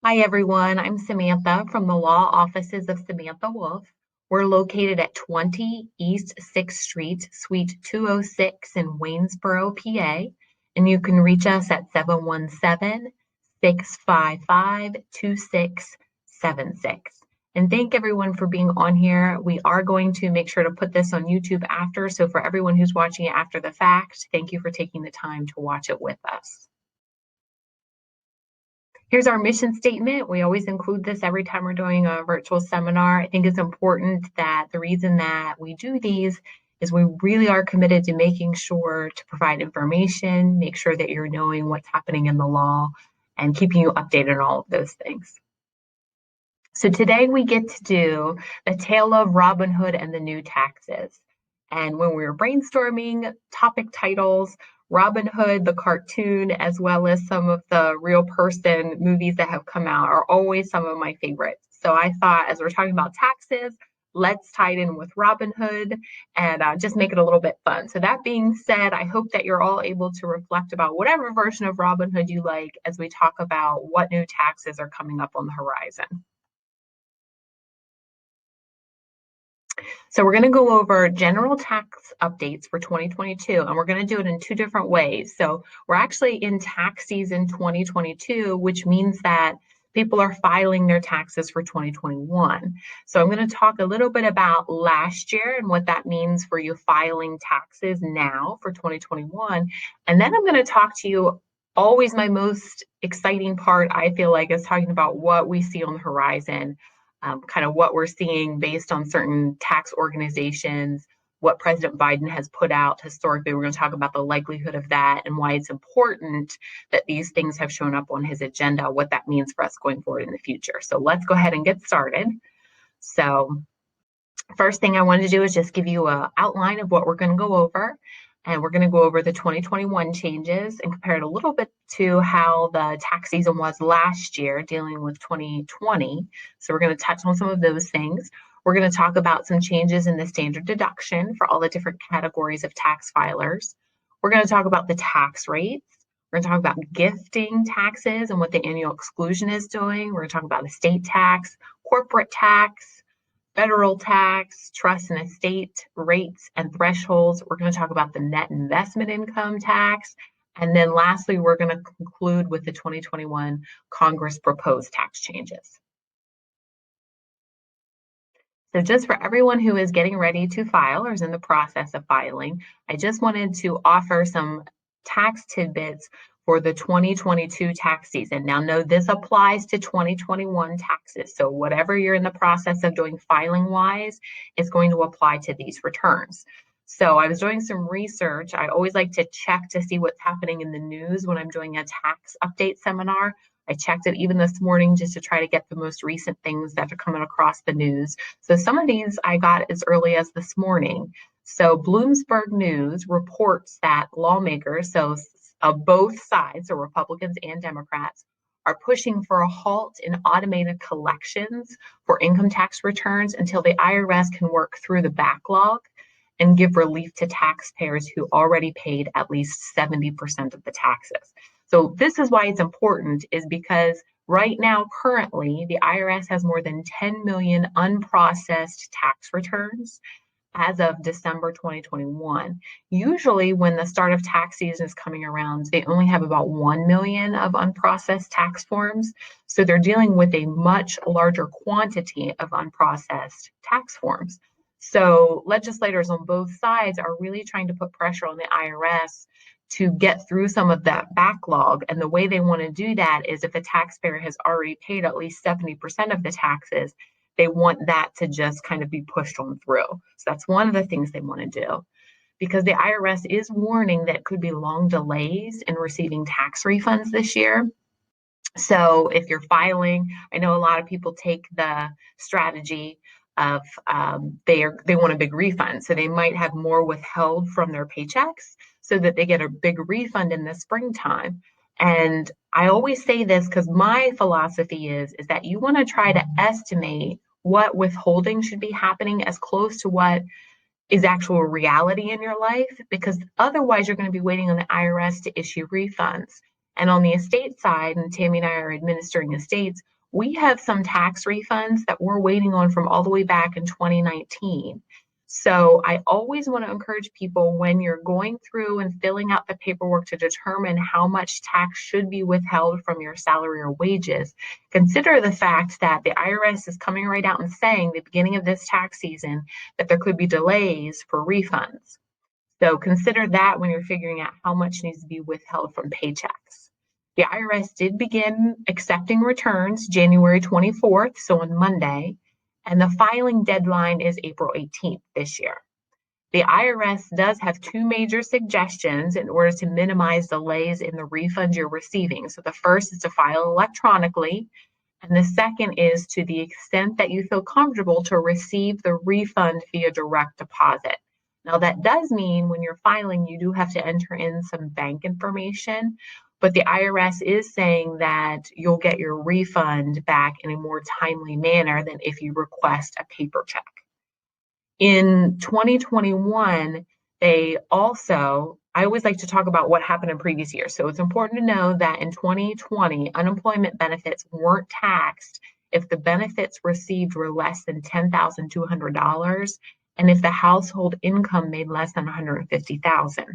Hi, everyone. I'm Samantha from the law offices of Samantha Wolfe. We're located at 20 East 6th Street, Suite 206 in Waynesboro, PA. And you can reach us at 717-655-2676. And thank everyone for being on here. We are going to make sure to put this on YouTube after. So for everyone who's watching it after the fact, thank you for taking the time to watch it with us. Here's our mission statement. We always include this every time we're doing a virtual seminar. I think it's important that the reason that we do these is we really are committed to making sure to provide information, make sure that you're knowing what's happening in the law, and keeping you updated on all of those things. So today we get to do the tale of Robin Hood and the new taxes. And when we were brainstorming topic titles, Robin Hood, the cartoon, as well as some of the real person movies that have come out are always some of my favorites. So I thought, as we're talking about taxes, let's tie it in with Robin Hood and just make it a little bit fun. So that being said, I hope that you're all able to reflect about whatever version of Robin Hood you like as we talk about what new taxes are coming up on the horizon. So we're going to go over general tax updates for 2022, and we're going to do it in two different ways. So we're actually in tax season 2022, which means that people are filing their taxes for 2021. So I'm going to talk a little bit about last year and what that means for you filing taxes now for 2021. And then I'm going to talk to you, always my most exciting part, I feel like, is talking about what we see on the horizon, kind of what we're seeing based on certain tax organizations, what President Biden has put out historically. We're going to talk about the likelihood of that and why it's important that these things have shown up on his agenda, what that means for us going forward in the future. So let's go ahead and get started. So first thing I wanted to do is just give you an outline of what we're going to go over. And we're going to go over the 2021 changes and compare it a little bit to how the tax season was last year dealing with 2020. So we're going to touch on some of those things. We're going to talk about some changes in the standard deduction for all the different categories of tax filers. We're going to talk about the tax rates. We're going to talk about gifting taxes and what the annual exclusion is doing. We're going to talk about estate tax, corporate tax, federal tax, trust and estate rates and thresholds. We're going to talk about the net investment income tax. And then lastly, we're going to conclude with the 2021 Congress proposed tax changes. So just for everyone who is getting ready to file or is in the process of filing, I just wanted to offer some tax tidbits for the 2022 tax season. Now, no, this applies to 2021 taxes. So whatever you're in the process of doing filing wise is going to apply to these returns. So I was doing some research. I always like to check to see what's happening in the news when I'm doing a tax update seminar. I checked it even this morning just to try to get the most recent things that are coming across the news. So some of these I got as early as this morning. So Bloomberg News reports that lawmakers, so of both sides, so Republicans and Democrats, are pushing for a halt in automated collections for income tax returns until the IRS can work through the backlog and give relief to taxpayers who already paid at least 70% of the taxes. So this is why it's important, is because right now, currently, the IRS has more than 10 million unprocessed tax returns as of December 2021. Usually when the start of tax season is coming around, they only have about 1 million of unprocessed tax forms. So they're dealing with a much larger quantity of unprocessed tax forms. So legislators on both sides are really trying to put pressure on the IRS to get through some of that backlog. And the way they want to do that is if a taxpayer has already paid at least 70% of the taxes, they want that to just kind of be pushed on through. So that's one of the things they want to do, because the IRS is warning that it could be long delays in receiving tax refunds this year. So if you're filing, I know a lot of people take the strategy of they want a big refund. So they might have more withheld from their paychecks so that they get a big refund in the springtime. And I always say this because my philosophy is that you want to try to estimate what withholding should be happening as close to what is actual reality in your life, because otherwise you're going to be waiting on the IRS to issue refunds. And on the estate side, and Tammy and I are administering estates, we have some tax refunds that we're waiting on from all the way back in 2019. So I always want to encourage people, when you're going through and filling out the paperwork to determine how much tax should be withheld from your salary or wages, consider the fact that the IRS is coming right out and saying at the beginning of this tax season that there could be delays for refunds. So consider that when you're figuring out how much needs to be withheld from paychecks. The IRS did begin accepting returns January 24th, so on Monday, and the filing deadline is April 18th this year. The IRS does have two major suggestions in order to minimize delays in the refunds you're receiving. So the first is to file electronically, and the second is, to the extent that you feel comfortable, to receive the refund via direct deposit. Now, that does mean when you're filing, you do have to enter in some bank information, but the IRS is saying that you'll get your refund back in a more timely manner than if you request a paper check. In 2021, I always like to talk about what happened in previous years. So it's important to know that in 2020, unemployment benefits weren't taxed if the benefits received were less than $10,200 and if the household income made less than $150,000.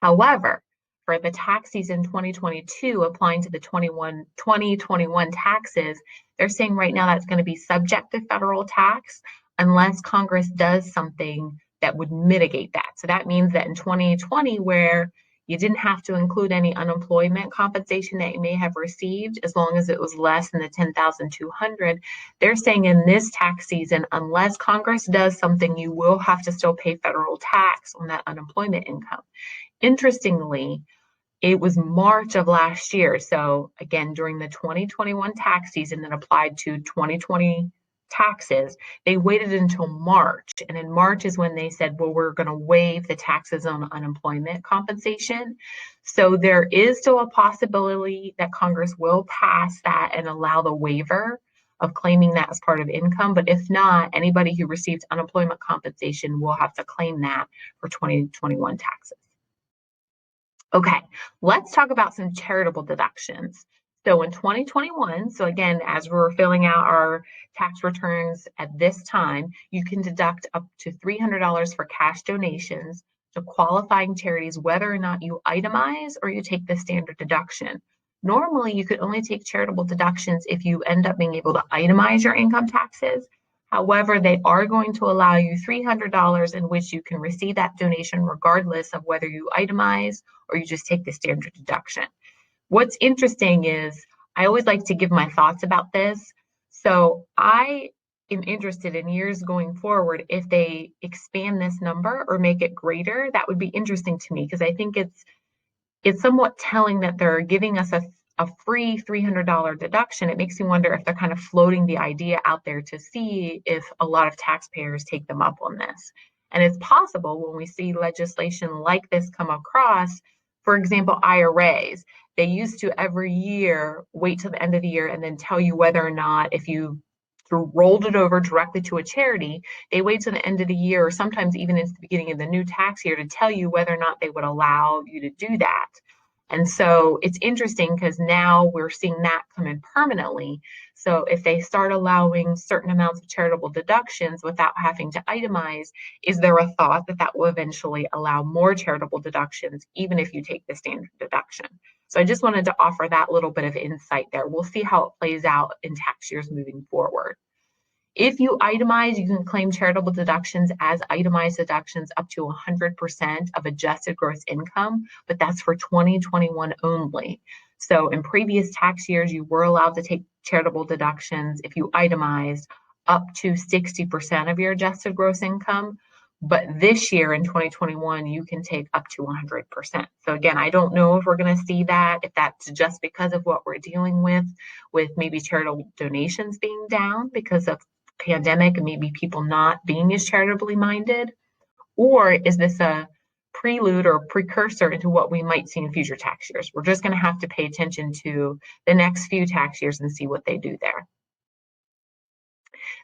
However, for the tax season 2022, applying to the 2021 taxes, they're saying right now that's going to be subject to federal tax unless Congress does something that would mitigate that. So that means that in 2020, where you didn't have to include any unemployment compensation that you may have received, as long as it was less than the $10,200, they're saying in this tax season, unless Congress does something, you will have to still pay federal tax on that unemployment income. Interestingly, it was March of last year. So again, during the 2021 tax season that applied to 2020 taxes, they waited until March. And in March is when they said, well, we're going to waive the taxes on unemployment compensation. So there is still a possibility that Congress will pass that and allow the waiver of claiming that as part of income. But if not, anybody who received unemployment compensation will have to claim that for 2021 taxes. Okay, let's talk about some charitable deductions. So in 2021, so again, as we're filling out our tax returns at this time, you can deduct up to $300 for cash donations to qualifying charities, whether or not you itemize or you take the standard deduction. Normally, you could only take charitable deductions if you end up being able to itemize your income taxes. However, they are going to allow you $300 in which you can receive that donation regardless of whether you itemize or you just take the standard deduction. What's interesting is I always like to give my thoughts about this. So I am interested in years going forward, if they expand this number or make it greater, that would be interesting to me, because I think it's somewhat telling that they're giving us a free $300 deduction. It makes me wonder if they're kind of floating the idea out there to see if a lot of taxpayers take them up on this. And it's possible when we see legislation like this come across, for example, IRAs, they used to every year wait till the end of the year and then tell you whether or not, if you rolled it over directly to a charity, they wait till the end of the year, or sometimes even into the beginning of the new tax year, to tell you whether or not they would allow you to do that. And so it's interesting because now we're seeing that come in permanently. So if they start allowing certain amounts of charitable deductions without having to itemize, is there a thought that that will eventually allow more charitable deductions, even if you take the standard deduction? So I just wanted to offer that little bit of insight there. We'll see how it plays out in tax years moving forward. If you itemize, you can claim charitable deductions as itemized deductions up to 100% of adjusted gross income, but that's for 2021 only. So in previous tax years, you were allowed to take charitable deductions if you itemized up to 60% of your adjusted gross income. But this year in 2021, you can take up to 100%. So again, I don't know if we're going to see that, if that's just because of what we're dealing with maybe charitable donations being down because of pandemic and maybe people not being as charitably minded, or is this a prelude or precursor into what we might see in future tax years? We're just going to have to pay attention to the next few tax years and see what they do there.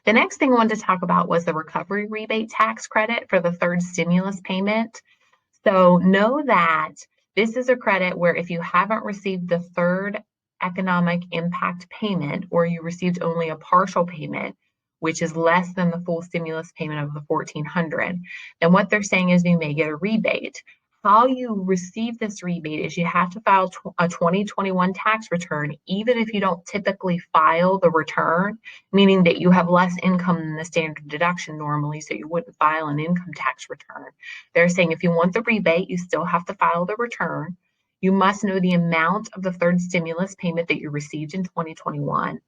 The next thing I wanted to talk about was the recovery rebate tax credit for the third stimulus payment. So know that This is a credit where if you haven't received the third economic impact payment, or you received only a partial payment, which is less than the full stimulus payment of the $1,400, then what they're saying is you may get a rebate. How you receive this rebate is you have to file a 2021 tax return, even if you don't typically file the return, meaning that you have less income than the standard deduction normally, so you wouldn't file an income tax return. They're saying if you want the rebate, you still have to file the return. You must know the amount of the third stimulus payment that you received in 2021.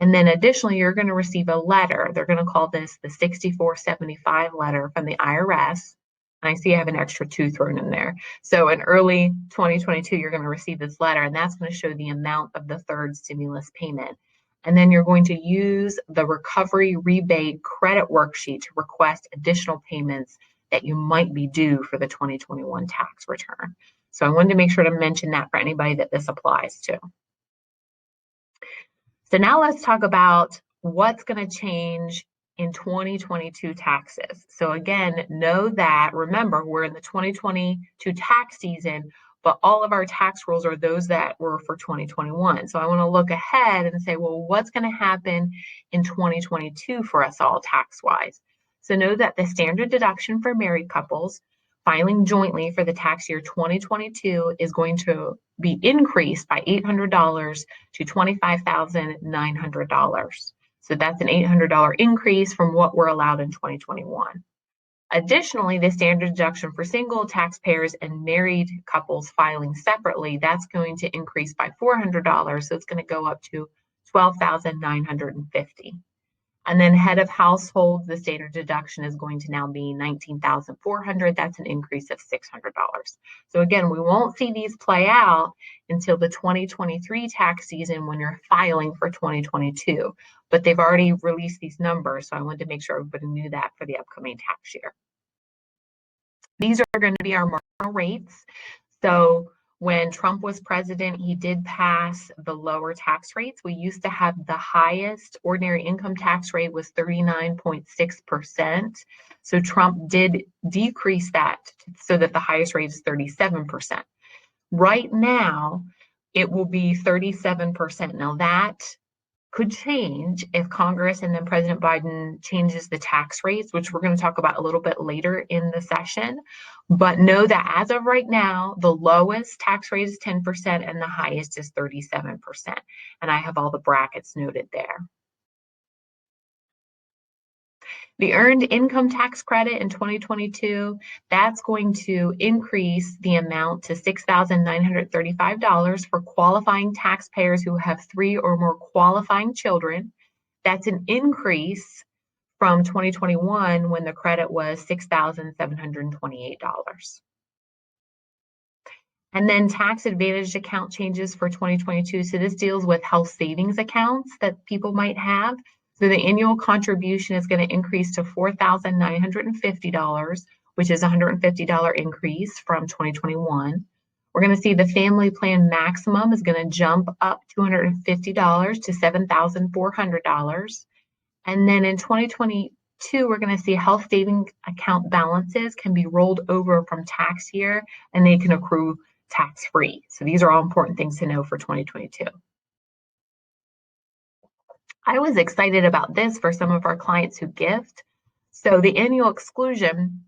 And then additionally, you're going to receive a letter. They're going to call this the 6475 letter from the IRS. And I see I have an extra two thrown in there. So in early 2022, you're going to receive this letter, and that's going to show the amount of the third stimulus payment. And then you're going to use the recovery rebate credit worksheet to request additional payments that you might be due for the 2021 tax return. So I wanted to make sure to mention that for anybody that this applies to. So now let's talk about what's going to change in 2022 taxes. So again, know that, remember, we're in the 2022 tax season, but all of our tax rules are those that were for 2021. So I want to look ahead and say, well, what's going to happen in 2022 for us all tax-wise? So know that the standard deduction for married couples filing jointly for the tax year 2022 is going to be increased by $800 to $25,900. So that's an $800 increase from what we're allowed in 2021. Additionally, the standard deduction for single taxpayers and married couples filing separately, that's going to increase by $400. So it's going to go up to $12,950. And then head of household, the standard deduction is going to now be $19,400. That's an increase of $600. So again, we won't see these play out until the 2023 tax season when you're filing for 2022. But they've already released these numbers, so I wanted to make sure everybody knew that for the upcoming tax year. These are going to be our marginal rates. So when Trump was president, he did pass the lower tax rates. We used to have the highest ordinary income tax rate was 39.6%. So Trump did decrease that so that the highest rate is 37%. Right now, it will be 37%. Now that could change if Congress and then President Biden changes the tax rates, which we're going to talk about a little bit later in the session. But know that as of right now, the lowest tax rate is 10% and the highest is 37%. And I have all the brackets noted there. The earned income tax credit in 2022, that's going to increase the amount to $6,935 for qualifying taxpayers who have 3 or more qualifying children. That's an increase from 2021 when the credit was $6,728. And then tax advantage account changes for 2022. So this deals with health savings accounts that people might have. So the annual contribution is going to increase to $4,950, which is a $150 increase from 2021. We're going to see the family plan maximum is going to jump up $250 to $7,400. And then in 2022, we're going to see health savings account balances can be rolled over from tax year and they can accrue tax-free. So these are all important things to know for 2022. I was excited about this for some of our clients who gift. So the annual exclusion,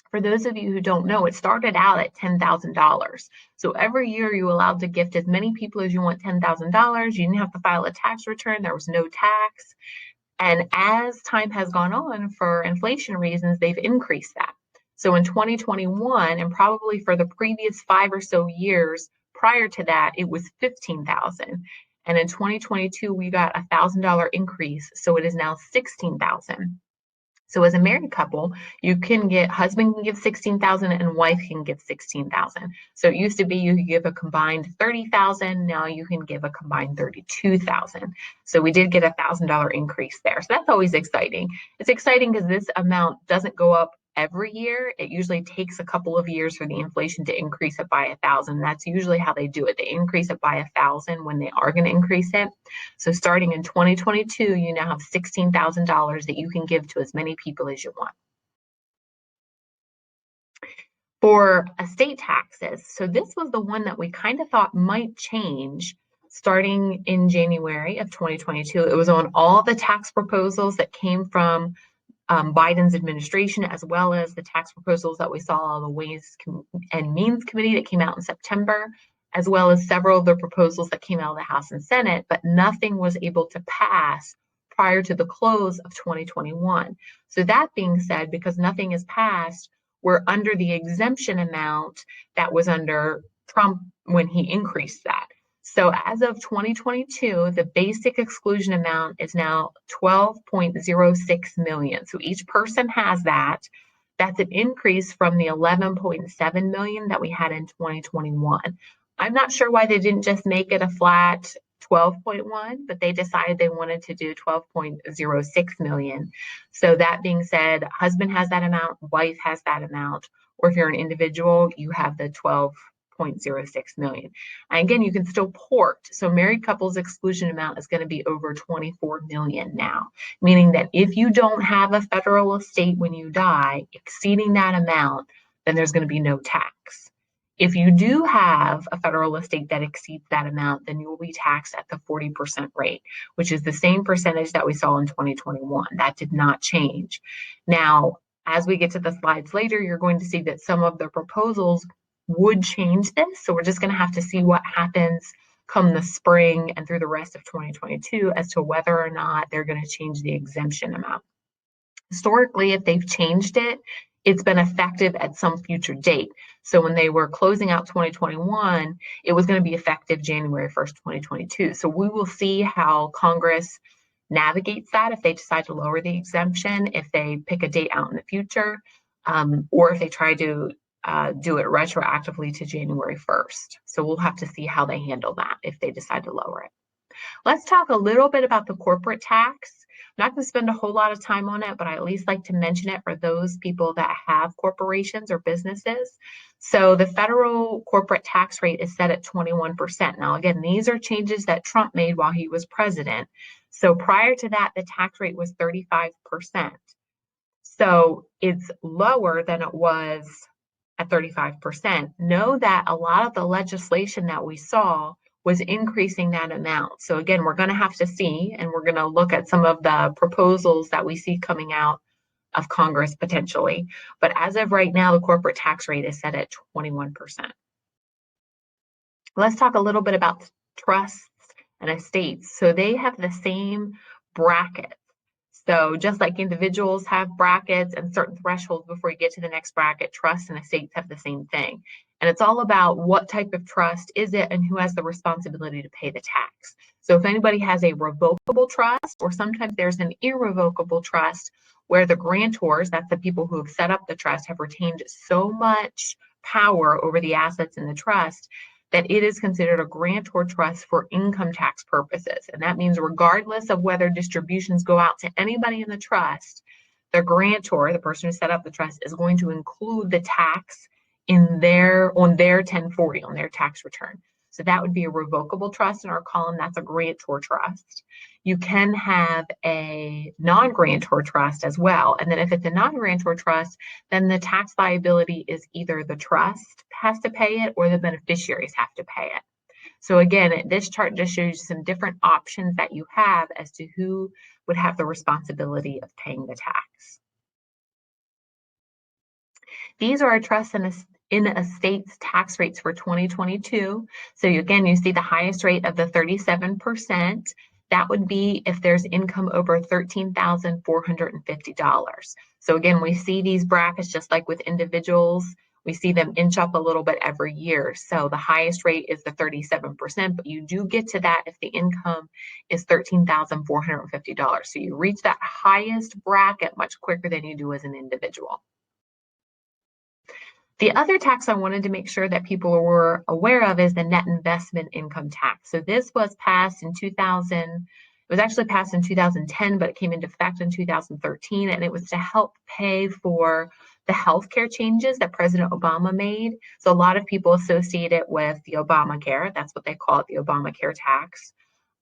for those of you who don't know, it started out at $10,000. So every year you're allowed to gift as many people as you want $10,000. You didn't have to file a tax return. There was no tax. And as time has gone on, for inflation reasons, they've increased that. So in 2021, and probably for the previous 5 or so years prior to that, it was $15,000. And in 2022, we got a $1,000 increase. So it is now $16,000. So as a married couple, you can get, husband can give $16,000 and wife can give $16,000. So it used to be you could give a combined $30,000. Now you can give a combined $32,000. So we did get a $1,000 increase there. So that's always exciting. It's exciting because this amount doesn't go up every year. It usually takes a couple of years for the inflation to increase it by 1,000. That's usually how they do it. They increase it by 1,000 when they are going to increase it. So starting in 2022, you now have $16,000 that you can give to as many people as you want. For estate taxes, so this was the one that we kind of thought might change starting in January of 2022. It was on all the tax proposals that came from Biden's administration, as well as the tax proposals that we saw on the Ways and Means Committee that came out in September, as well as several of the proposals that came out of the House and Senate, but nothing was able to pass prior to the close of 2021. So that being said, because nothing is passed, we're under the exemption amount that was under Trump when he increased that. So as of 2022, the basic exclusion amount is now 12.06 million. So each person has that. That's an increase from the 11.7 million that we had in 2021. I'm not sure why they didn't just make it a flat 12.1, but they decided they wanted to do 12.06 million. So that being said, husband has that amount, wife has that amount, or if you're an individual, you have the 12.06 million. And again, you can still port. So married couples exclusion amount is going to be over 24 million now, meaning that if you don't have a federal estate when you die exceeding that amount, then there's going to be no tax. If you do have a federal estate that exceeds that amount, then you will be taxed at the 40% rate, which is the same percentage that we saw in 2021. That did not change. Now, as we get to the slides later, you're going to see that some of the proposals would change this. So we're just going to have to see what happens come the spring and through the rest of 2022 as to whether or not they're going to change the exemption amount. Historically, if they've changed it, it's been effective at some future date. So when they were closing out 2021, it was going to be effective January 1st, 2022. So we will see how Congress navigates that if they decide to lower the exemption, if they pick a date out in the future, or if they try to do it retroactively to January 1st. So we'll have to see how they handle that if they decide to lower it. Let's talk a little bit about the corporate tax. I'm not going to spend a whole lot of time on it, but I at least like to mention it for those people that have corporations or businesses. So the federal corporate tax rate is set at 21%. Now, again, these are changes that Trump made while he was president. So prior to that, the tax rate was 35%. So it's lower than it was at 35%. Know that a lot of the legislation that we saw was increasing that amount. So again, we're going to have to see, and we're going to look at some of the proposals that we see coming out of Congress potentially. But as of right now, the corporate tax rate is set at 21%. Let's talk a little bit about trusts and estates. So they have the same bracket. So just like individuals have brackets and certain thresholds before you get to the next bracket, trusts and estates have the same thing. And it's all about what type of trust is it and who has the responsibility to pay the tax. So if anybody has a revocable trust, or sometimes there's an irrevocable trust where the grantors, that's the people who have set up the trust, have retained so much power over the assets in the trust that it is considered a grantor trust for income tax purposes. And that means regardless of whether distributions go out to anybody in the trust, the grantor, the person who set up the trust, is going to include the tax on their 1040, on their tax return. So that would be a revocable trust in our column. That's a grantor trust. You can have a non-grantor trust as well. And then if it's a non-grantor trust, then the tax liability is either the trust has to pay it or the beneficiaries have to pay it. So again, this chart just shows you some different options that you have as to who would have the responsibility of paying the tax. These are our trusts and in estates tax rates for 2022. So again, you see the highest rate of the 37%. That would be if there's income over $13,450. So again, we see these brackets just like with individuals. We see them inch up a little bit every year. So the highest rate is the 37%, but you do get to that if the income is $13,450. So you reach that highest bracket much quicker than you do as an individual. The other tax I wanted to make sure that people were aware of is the net investment income tax. So this was passed in 2000. It was actually passed in 2010, but it came into effect in 2013, and it was to help pay for the healthcare changes that President Obama made. So a lot of people associate it with the Obamacare. That's what they call it, the Obamacare tax.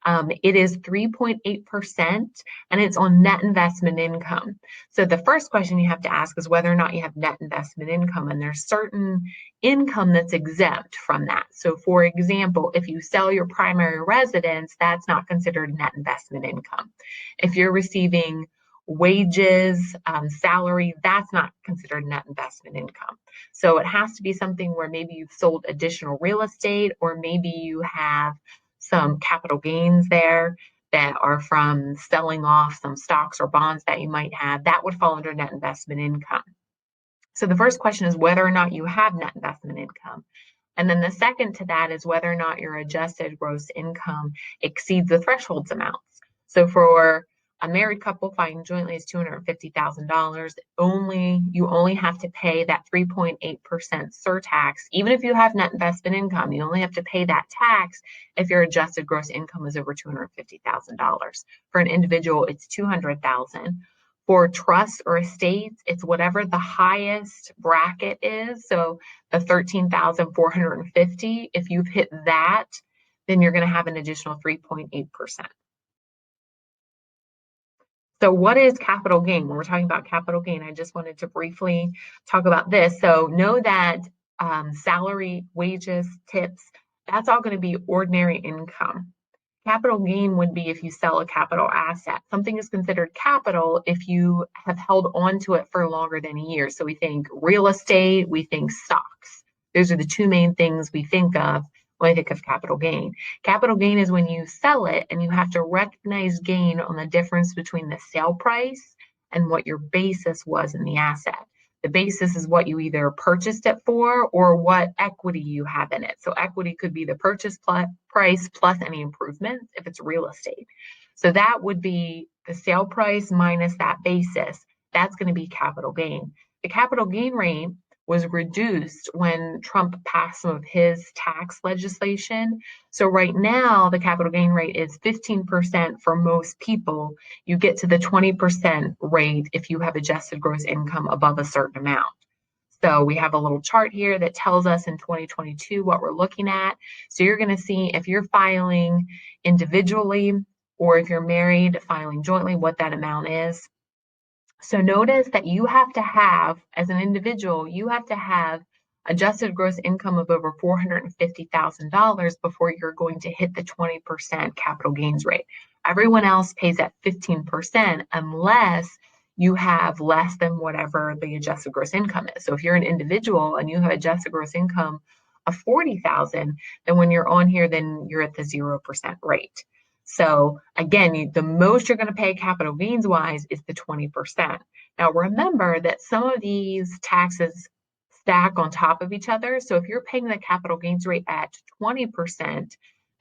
It is 3.8%, and it's on net investment income. So the first question you have to ask is whether or not you have net investment income, and there's certain income that's exempt from that. So for example, if you sell your primary residence, that's not considered net investment income. If you're receiving wages, salary, that's not considered net investment income. So it has to be something where maybe you've sold additional real estate, or maybe you have some capital gains there that are from selling off some stocks or bonds that you might have. That would fall under net investment income. So the first question is whether or not you have net investment income. And then the second to that is whether or not your adjusted gross income exceeds the thresholds amounts. So for a married couple filing jointly is $250,000. You only have to pay that 3.8% surtax. Even if you have net investment income, you only have to pay that tax if your adjusted gross income is over $250,000. For an individual, it's $200,000. For trusts or estates, it's whatever the highest bracket is. So the 13,450, if you've hit that, then you're going to have an additional 3.8%. So what is capital gain? When we're talking about capital gain, I just wanted to briefly talk about this. So know that salary, wages, tips, that's all going to be ordinary income. Capital gain would be if you sell a capital asset. Something is considered capital if you have held on to it for longer than a year. So we think real estate, we think stocks. Those are the two main things we think of when I think of capital gain. Capital gain is when you sell it and you have to recognize gain on the difference between the sale price and what your basis was in the asset. The basis is what you either purchased it for or what equity you have in it. So equity could be the purchase price plus any improvements if it's real estate. So that would be the sale price minus that basis. That's going to be capital gain. The capital gain rate was reduced when Trump passed some of his tax legislation. So right now, the capital gain rate is 15% for most people. You get to the 20% rate if you have adjusted gross income above a certain amount. So we have a little chart here that tells us in 2022 what we're looking at. So you're going to see if you're filing individually or if you're married, filing jointly, what that amount is. So notice that you have to have, as an individual, you have to have adjusted gross income of over $450,000 before you're going to hit the 20% capital gains rate. Everyone else pays at 15% unless you have less than whatever the adjusted gross income is. So if you're an individual and you have adjusted gross income of $40,000, then when you're on here, then you're at the 0% rate. So again, the most you're going to pay capital gains wise is the 20%. Now remember that some of these taxes stack on top of each other. So if you're paying the capital gains rate at 20%,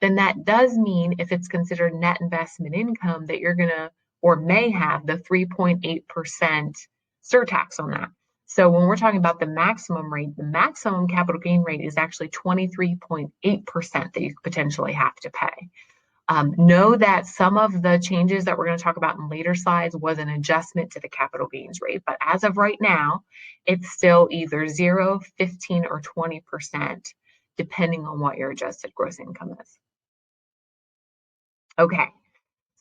then that does mean if it's considered net investment income that you're going to or may have the 3.8% surtax on that. So when we're talking about the maximum rate, the maximum capital gain rate is actually 23.8% that you potentially have to pay. Know that some of the changes that we're going to talk about in later slides was an adjustment to the capital gains rate. But as of right now, it's still either 0, 15, or 20%, depending on what your adjusted gross income is. Okay,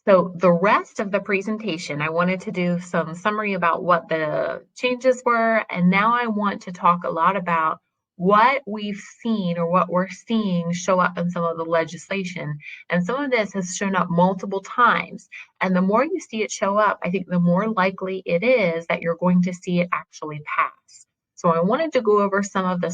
so the rest of the presentation, I wanted to do some summary about what the changes were. And now I want to talk a lot about what we've seen or what we're seeing show up in some of the legislation. And some of this has shown up multiple times. And the more you see it show up, I think the more likely it is that you're going to see it actually pass. So I wanted to go over some of the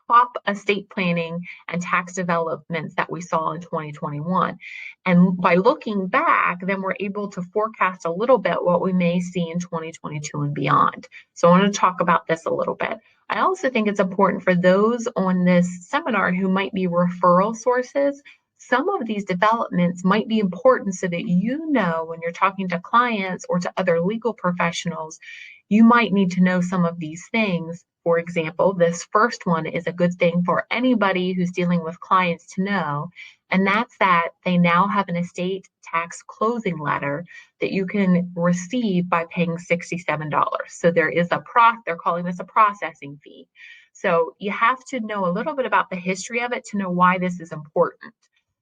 top estate planning and tax developments that we saw in 2021. And by looking back, then we're able to forecast a little bit what we may see in 2022 and beyond. So I want to talk about this a little bit. I also think it's important for those on this seminar who might be referral sources. Some of these developments might be important so that you know when you're talking to clients or to other legal professionals, you might need to know some of these things. For example, this first one is a good thing for anybody who's dealing with clients to know, and that's that they now have an estate tax closing letter that you can receive by paying $67. So there is they're calling this a processing fee. So you have to know a little bit about the history of it to know why this is important.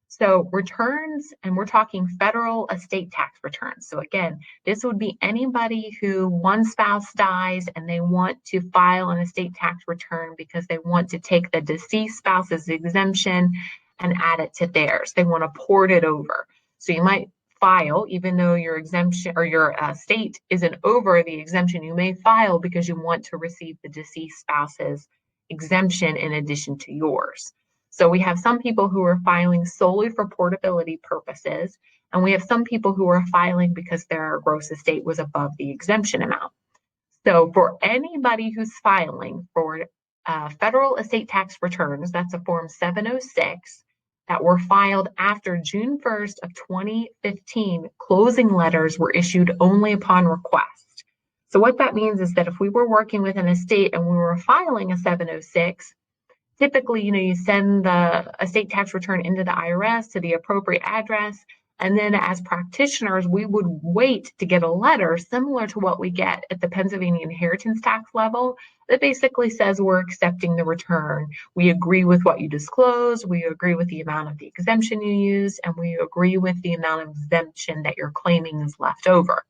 So returns, and we're talking federal estate tax returns. So again, this would be anybody who one spouse dies and they want to file an estate tax return because they want to take the deceased spouse's exemption and add it to theirs. They want to port it over. So you might file, even though your exemption or your state isn't over the exemption, you may file because you want to receive the deceased spouse's exemption in addition to yours. So we have some people who are filing solely for portability purposes, and we have some people who are filing because their gross estate was above the exemption amount. So for anybody who's filing for federal estate tax returns, that's a Form 706 that were filed after June 1st of 2015, closing letters were issued only upon request. So what that means is that if we were working with an estate and we were filing a 706, typically, you send the estate tax return into the IRS to the appropriate address. And then as practitioners, we would wait to get a letter similar to what we get at the Pennsylvania inheritance tax level that basically says we're accepting the return. We agree with what you disclose, we agree with the amount of the exemption you use, and we agree with the amount of exemption that you're claiming is left over.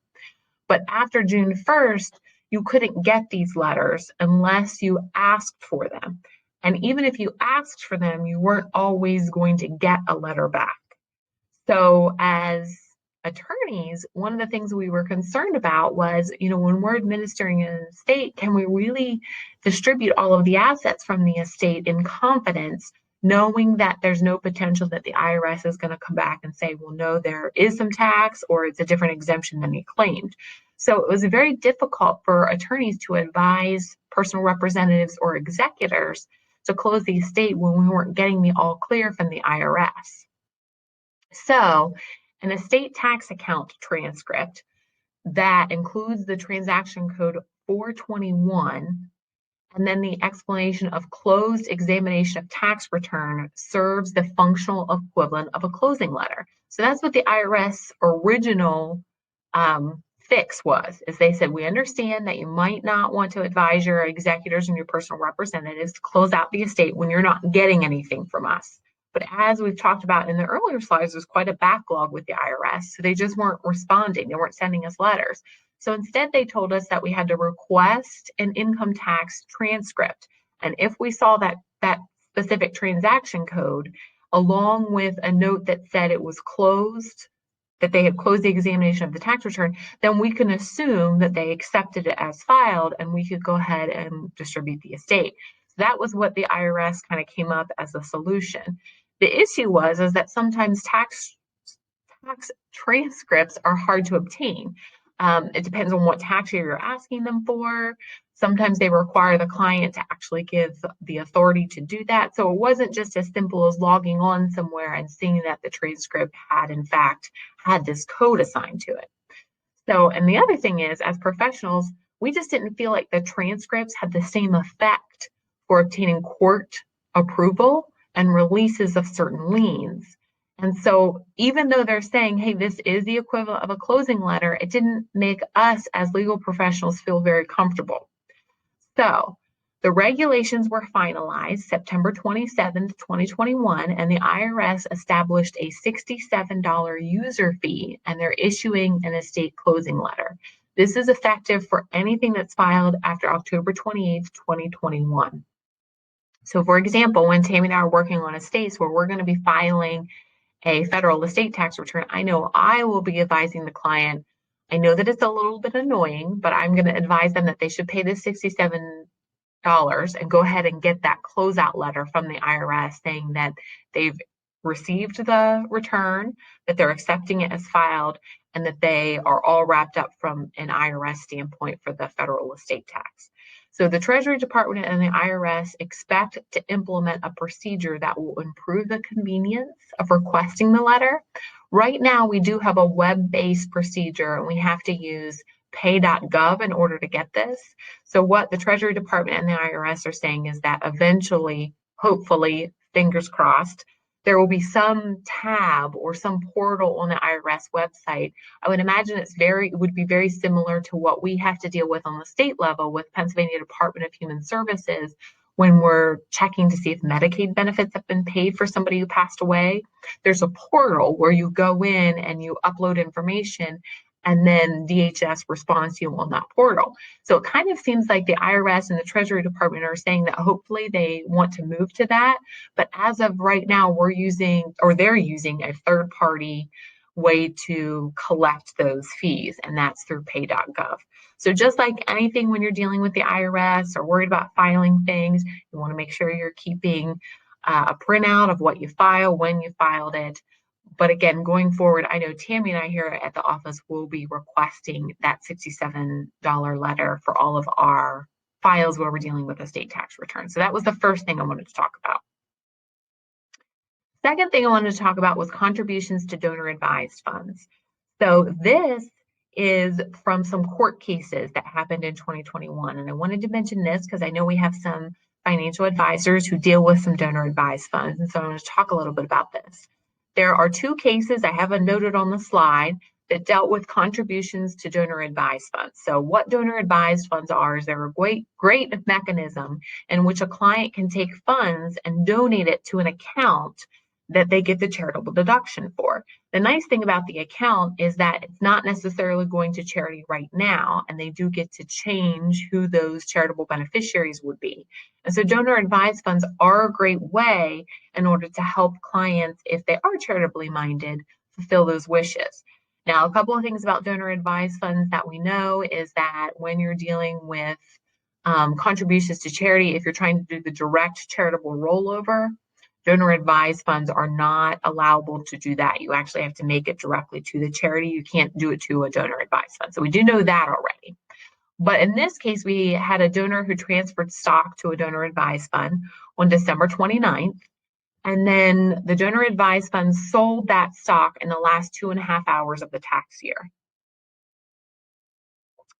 But after June 1st, you couldn't get these letters unless you asked for them. And even if you asked for them, you weren't always going to get a letter back. So as attorneys, one of the things we were concerned about was, when we're administering an estate, can we really distribute all of the assets from the estate in confidence, knowing that there's no potential that the IRS is going to come back and say, well, no, there is some tax or it's a different exemption than you claimed. So it was very difficult for attorneys to advise personal representatives or executors to close the estate when we weren't getting the all clear from the IRS. So an estate tax account transcript that includes the transaction code 421 and then the explanation of closed examination of tax return serves the functional equivalent of a closing letter. So that's what the IRS original fix was, is they said, we understand that you might not want to advise your executors and your personal representatives to close out the estate when you're not getting anything from us. But as we've talked about in the earlier slides, there's quite a backlog with the IRS. So they just weren't responding. They weren't sending us letters. So instead, they told us that we had to request an income tax transcript. And if we saw that specific transaction code, along with a note that said it was closed, that they had closed the examination of the tax return, then we can assume that they accepted it as filed and we could go ahead and distribute the estate. So that was what the IRS kind of came up as a solution. The issue is that sometimes tax transcripts are hard to obtain. It depends on what tax year you're asking them for. Sometimes they require the client to actually give the authority to do that. So it wasn't just as simple as logging on somewhere and seeing that the transcript had, in fact, had this code assigned to it. So, and the other thing is, as professionals, we just didn't feel like the transcripts had the same effect for obtaining court approval and releases of certain liens. And so even though they're saying, hey, this is the equivalent of a closing letter, it didn't make us as legal professionals feel very comfortable. So the regulations were finalized September 27th, 2021, and the IRS established a $67 user fee, and they're issuing an estate closing letter. This is effective for anything that's filed after October 28th, 2021. So for example, when Tammy and I are working on estates where we're going to be filing a federal estate tax return, I know I will be advising the client. I know that it's a little bit annoying, but I'm going to advise them that they should pay this $67 and go ahead and get that closeout letter from the IRS saying that they've received the return, that they're accepting it as filed, and that they are all wrapped up from an IRS standpoint for the federal estate tax. So the Treasury Department and the IRS expect to implement a procedure that will improve the convenience of requesting the letter. Right now, we do have a web-based procedure, and we have to use pay.gov in order to get this. So what the Treasury Department and the IRS are saying is that eventually, hopefully, fingers crossed, there will be some tab or some portal on the IRS website. I would imagine it would be very similar to what we have to deal with on the state level with Pennsylvania Department of Human Services, when we're checking to see if Medicaid benefits have been paid for somebody who passed away. There's a portal where you go in and you upload information, and then DHS responds to you on that portal. So it kind of seems like the IRS and the Treasury Department are saying that hopefully they want to move to that. But as of right now, they're using a third party way to collect those fees, and that's through pay.gov. So just like anything when you're dealing with the IRS or worried about filing things, you want to make sure you're keeping a printout of what you file, when you filed it. But again, going forward, I know Tammy and I here at the office will be requesting that $67 letter for all of our files where we're dealing with a state tax return. So that was the first thing I wanted to talk about. Second thing I wanted to talk about was contributions to donor advised funds. So this is from some court cases that happened in 2021. And I wanted to mention this because I know we have some financial advisors who deal with some donor advised funds. And so I'm going to talk a little bit about this. There are two cases I have noted on the slide that dealt with contributions to donor advised funds. So what donor advised funds are is they're a great mechanism in which a client can take funds and donate it to an account that they get the charitable deduction for. The nice thing about the account is that it's not necessarily going to charity right now, and they do get to change who those charitable beneficiaries would be. And so donor advised funds are a great way in order to help clients, if they are charitably minded, fulfill those wishes. Now, a couple of things about donor advised funds that we know is that when you're dealing with contributions to charity, if you're trying to do the direct charitable rollover, donor advised funds are not allowable to do that. You actually have to make it directly to the charity. You can't do it to a donor advised fund. So we do know that already. But in this case, we had a donor who transferred stock to a donor advised fund on December 29th. And then the donor advised fund sold that stock in the last 2.5 hours of the tax year.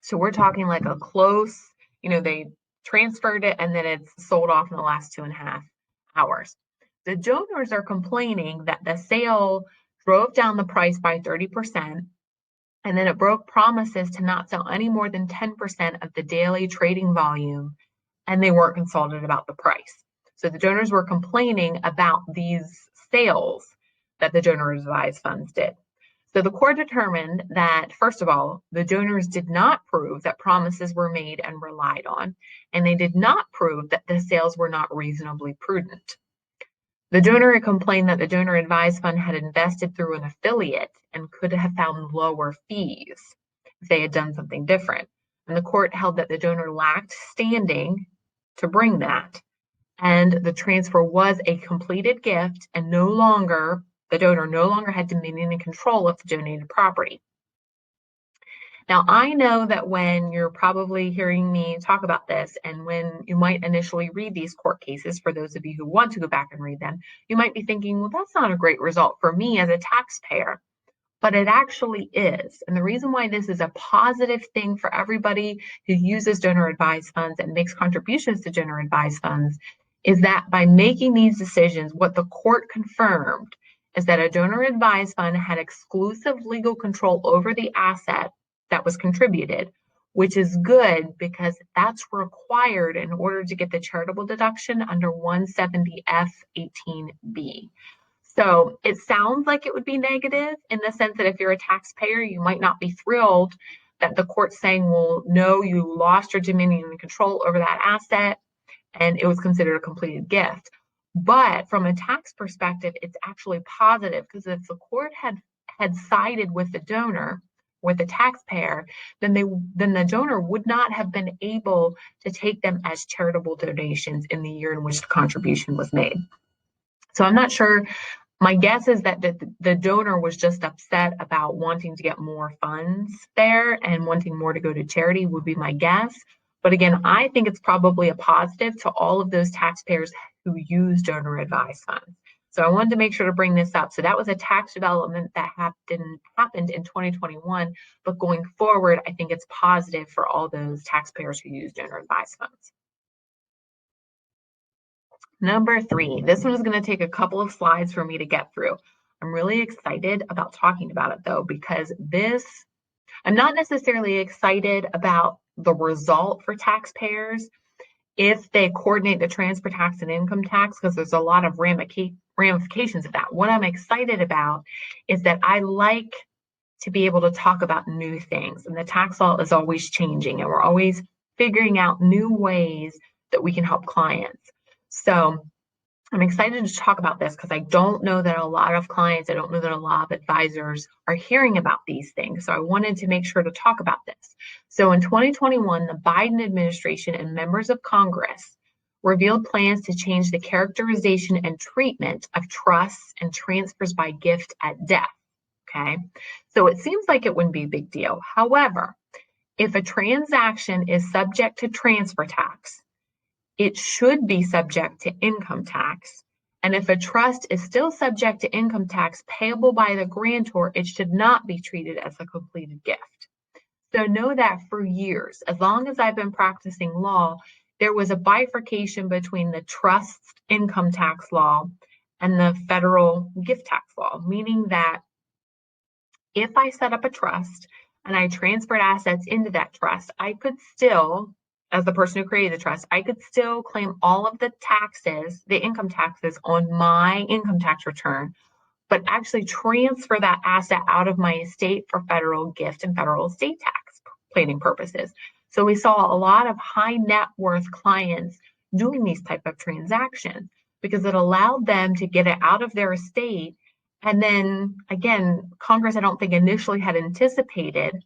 So we're talking like a close, they transferred it and then it's sold off in the last 2.5 hours. The donors are complaining that the sale drove down the price by 30%, and then it broke promises to not sell any more than 10% of the daily trading volume, and they weren't consulted about the price. So the donors were complaining about these sales that the donor advised funds did. So the court determined that, first of all, the donors did not prove that promises were made and relied on, and they did not prove that the sales were not reasonably prudent. The donor had complained that the donor advised fund had invested through an affiliate and could have found lower fees if they had done something different. And the court held that the donor lacked standing to bring that. And the transfer was a completed gift, and the donor no longer had dominion and control of the donated property. Now, I know that when you're probably hearing me talk about this, and when you might initially read these court cases, for those of you who want to go back and read them, you might be thinking, well, that's not a great result for me as a taxpayer. But it actually is. And the reason why this is a positive thing for everybody who uses donor advised funds and makes contributions to donor advised funds is that by making these decisions, what the court confirmed is that a donor advised fund had exclusive legal control over the asset that was contributed, which is good because that's required in order to get the charitable deduction under 170F18B. So it sounds like it would be negative in the sense that if you're a taxpayer, you might not be thrilled that the court's saying, well, no, you lost your dominion and control over that asset, and it was considered a completed gift. But from a tax perspective, it's actually positive, because if the court had sided with the donor, with the taxpayer, then the donor would not have been able to take them as charitable donations in the year in which the contribution was made. So I'm not sure. My guess is that the donor was just upset about wanting to get more funds there and wanting more to go to charity would be my guess. But again, I think it's probably a positive to all of those taxpayers who use donor advised funds. So I wanted to make sure to bring this up. So that was a tax development that happened in 2021, but going forward, I think it's positive for all those taxpayers who use donor advised funds. Number 3, this one is going to take a couple of slides for me to get through. I'm really excited about talking about it though, because I'm not necessarily excited about the result for taxpayers. if they coordinate the transfer tax and income tax, because there's a lot of ramifications of that. What I'm excited about is that I like to be able to talk about new things, and the tax law is always changing, and we're always figuring out new ways that we can help clients. So I'm excited to talk about this because I don't know that a lot of clients, I don't know that a lot of advisors are hearing about these things. So I wanted to make sure to talk about this. So in 2021, the Biden administration and members of Congress revealed plans to change the characterization and treatment of trusts and transfers by gift at death. Okay, so it seems like it wouldn't be a big deal. However, if a transaction is subject to transfer tax, it should be subject to income tax. And if a trust is still subject to income tax payable by the grantor, it should not be treated as a completed gift. So know that for years, as long as I've been practicing law, there was a bifurcation between the trust income tax law and the federal gift tax law, meaning that if I set up a trust and I transferred assets into that trust, I could still, as the person who created the trust, I could still claim all of the taxes, the income taxes on my income tax return, but actually transfer that asset out of my estate for federal gift and federal estate tax planning purposes. So we saw a lot of high net worth clients doing these type of transactions because it allowed them to get it out of their estate. And then again, Congress, I don't think initially had anticipated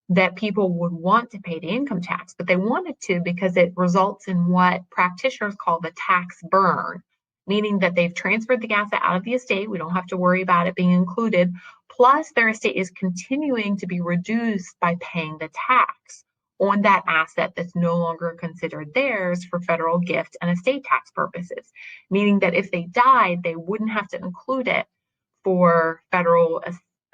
that people would want to pay the income tax, but they wanted to because it results in what practitioners call the tax burn, meaning that they've transferred the asset out of the estate. We don't have to worry about it being included. Plus, their estate is continuing to be reduced by paying the tax on that asset that's no longer considered theirs for federal gift and estate tax purposes, meaning that if they died, they wouldn't have to include it for federal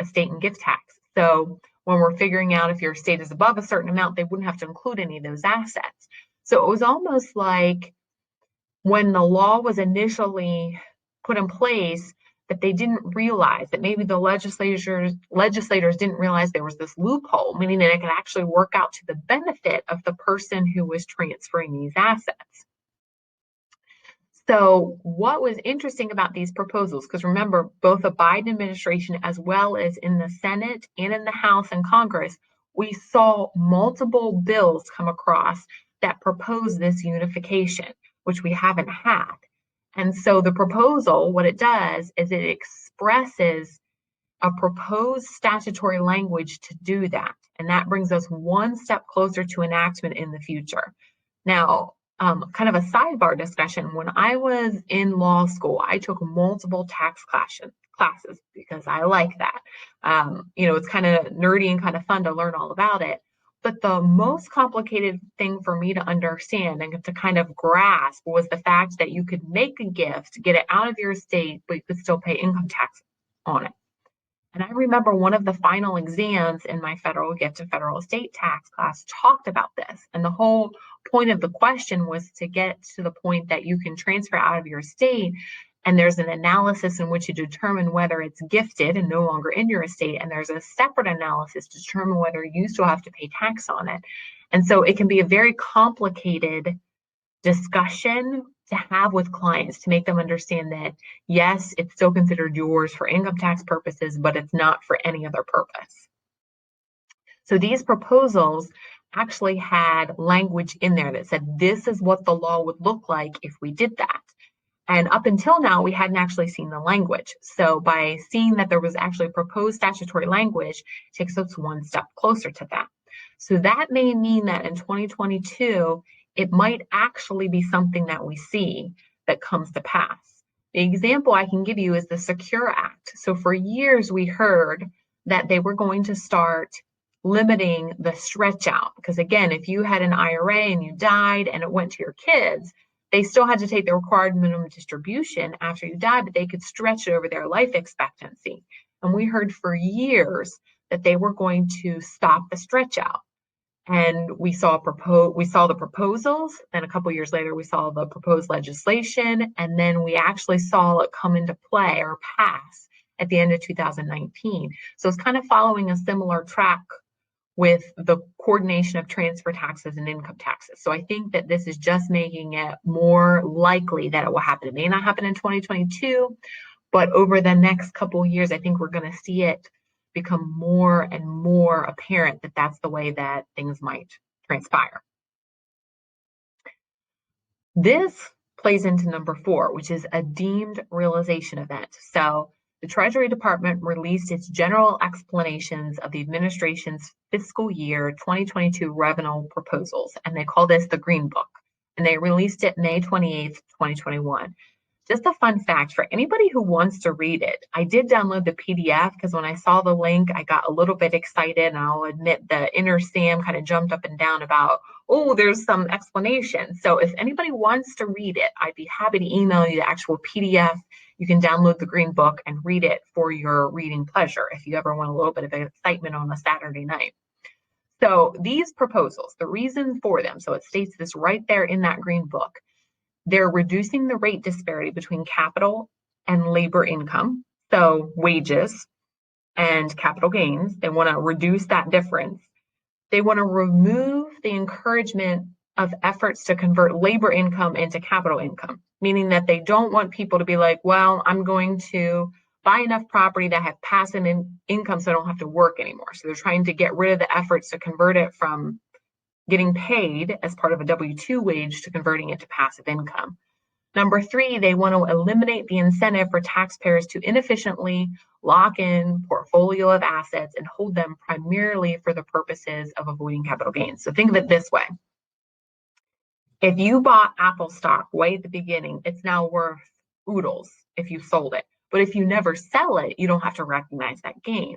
estate and gift tax. So when we're figuring out if your estate is above a certain amount, they wouldn't have to include any of those assets. So it was almost like when the law was initially put in place that they didn't realize that maybe the legislators didn't realize there was this loophole, meaning that it could actually work out to the benefit of the person who was transferring these assets. So what was interesting about these proposals, because remember, both the Biden administration as well as in the Senate and in the House and Congress, we saw multiple bills come across that propose this unification, which we haven't had. And so the proposal, what it does is it expresses a proposed statutory language to do that. And that brings us one step closer to enactment in the future. Now, kind of a sidebar discussion, when I was in law school, I took multiple tax classes because I like that. It's kind of nerdy and kind of fun to learn all about it. But the most complicated thing for me to understand and to kind of grasp was the fact that you could make a gift, get it out of your estate, but you could still pay income tax on it. And I remember one of the final exams in my federal gift and federal estate tax class talked about this. And the whole point of the question was to get to the point that you can transfer out of your estate. And there's an analysis in which you determine whether it's gifted and no longer in your estate. And there's a separate analysis to determine whether you still have to pay tax on it. And so it can be a very complicated discussion to have with clients to make them understand that, yes, it's still considered yours for income tax purposes, but it's not for any other purpose. So these proposals actually had language in there that said, this is what the law would look like if we did that. And up until now, we hadn't actually seen the language. So by seeing that there was actually proposed statutory language, it takes us one step closer to that. So that may mean that in 2022, it might actually be something that we see that comes to pass. The example I can give you is the Secure Act. So for years, we heard that they were going to start limiting the stretch out. Because again, if you had an IRA and you died and it went to your kids, they still had to take the required minimum distribution after you died, but they could stretch it over their life expectancy. And we heard for years that they were going to stop the stretch out. And we saw the proposals, and a couple years later, we saw the proposed legislation, and then we actually saw it come into play or pass at the end of 2019. So it's kind of following a similar track with the coordination of transfer taxes and income taxes. So I think that this is just making it more likely that it will happen. It may not happen in 2022, but over the next couple of years, I think we're going to see it become more and more apparent that that's the way that things might transpire. This plays into number 4, which is a deemed realization event. So the Treasury Department released its general explanations of the administration's fiscal year 2022 revenue proposals, and they call this the Green Book, and they released it May 28th, 2021. Just a fun fact for anybody who wants to read it, I did download the PDF because when I saw the link, I got a little bit excited, and I'll admit the inner Sam kind of jumped up and down about, oh, there's some explanation. So if anybody wants to read it, I'd be happy to email you the actual PDF. You can download the Green Book and read it for your reading pleasure if you ever want a little bit of excitement on a Saturday night. So these proposals, the reason for them, so it states this right there in that Green Book, they're reducing the rate disparity between capital and labor income, so wages and capital gains. They want to reduce that difference. They want to remove the encouragement of efforts to convert labor income into capital income, meaning that they don't want people to be like, well, I'm going to buy enough property that have passive income so I don't have to work anymore. So they're trying to get rid of the efforts to convert it from getting paid as part of a W-2 wage to converting it to passive income. Number 3, they want to eliminate the incentive for taxpayers to inefficiently lock in portfolio of assets and hold them primarily for the purposes of avoiding capital gains. So think of it this way. If you bought Apple stock way at the beginning, it's now worth oodles if you sold it. But if you never sell it, you don't have to recognize that gain.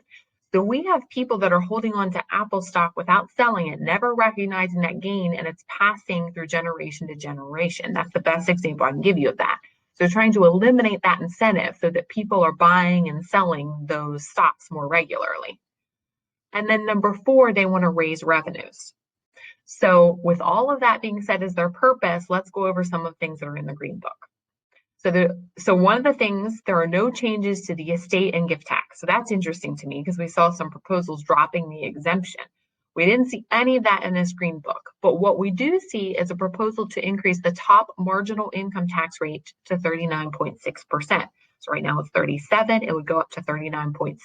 So we have people that are holding on to Apple stock without selling it, never recognizing that gain, and it's passing through generation to generation. That's the best example I can give you of that. So trying to eliminate that incentive so that people are buying and selling those stocks more regularly. And then number 4, they want to raise revenues. So with all of that being said as their purpose, let's go over some of the things that are in the Green Book. So one of the things, there are no changes to the estate and gift tax. So that's interesting to me because we saw some proposals dropping the exemption. We didn't see any of that in this Green Book. But what we do see is a proposal to increase the top marginal income tax rate to 39.6%. So right now it's 37, it would go up to 39.6.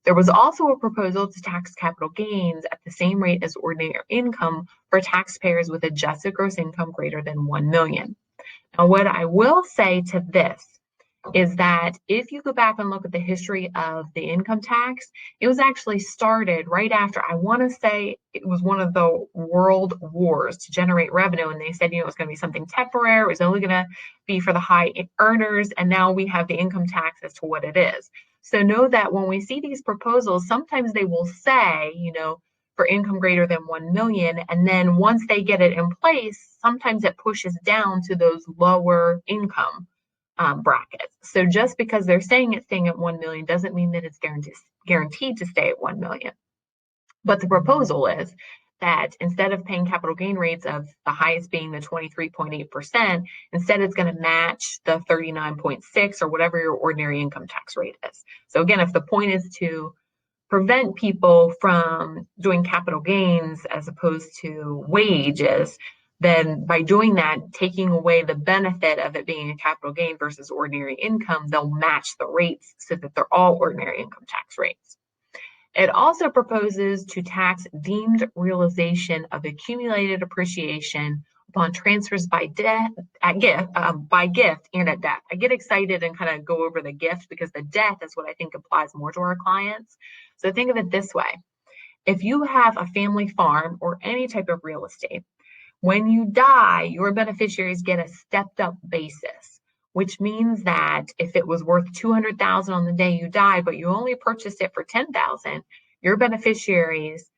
There was also a proposal to tax capital gains at the same rate as ordinary income for taxpayers with adjusted gross income greater than $1 million. Now, what I will say to this is that if you go back and look at the history of the income tax, it was actually started right after, I want to say it was one of the world wars to generate revenue. And they said, it was going to be something temporary. It was only going to be for the high earners. And now we have the income tax as to what it is. So know that when we see these proposals, sometimes they will say, for income greater than 1 million. And then once they get it in place, sometimes it pushes down to those lower income brackets. So just because they're saying it's staying at 1 million doesn't mean that it's guaranteed to stay at 1 million. But the proposal is that instead of paying capital gain rates of the highest being the 23.8%, instead it's going to match the 39.6 or whatever your ordinary income tax rate is. So again, if the point is to prevent people from doing capital gains as opposed to wages, then by doing that, taking away the benefit of it being a capital gain versus ordinary income, they'll match the rates so that they're all ordinary income tax rates. It also proposes to tax deemed realization of accumulated appreciation upon transfers by gift and at death. I get excited and kind of go over the gift because the death is what I think applies more to our clients. So think of it this way. If you have a family farm or any type of real estate, when you die, your beneficiaries get a stepped up basis, which means that if it was worth $200,000 on the day you die, but you only purchased it for $10,000, your beneficiaries,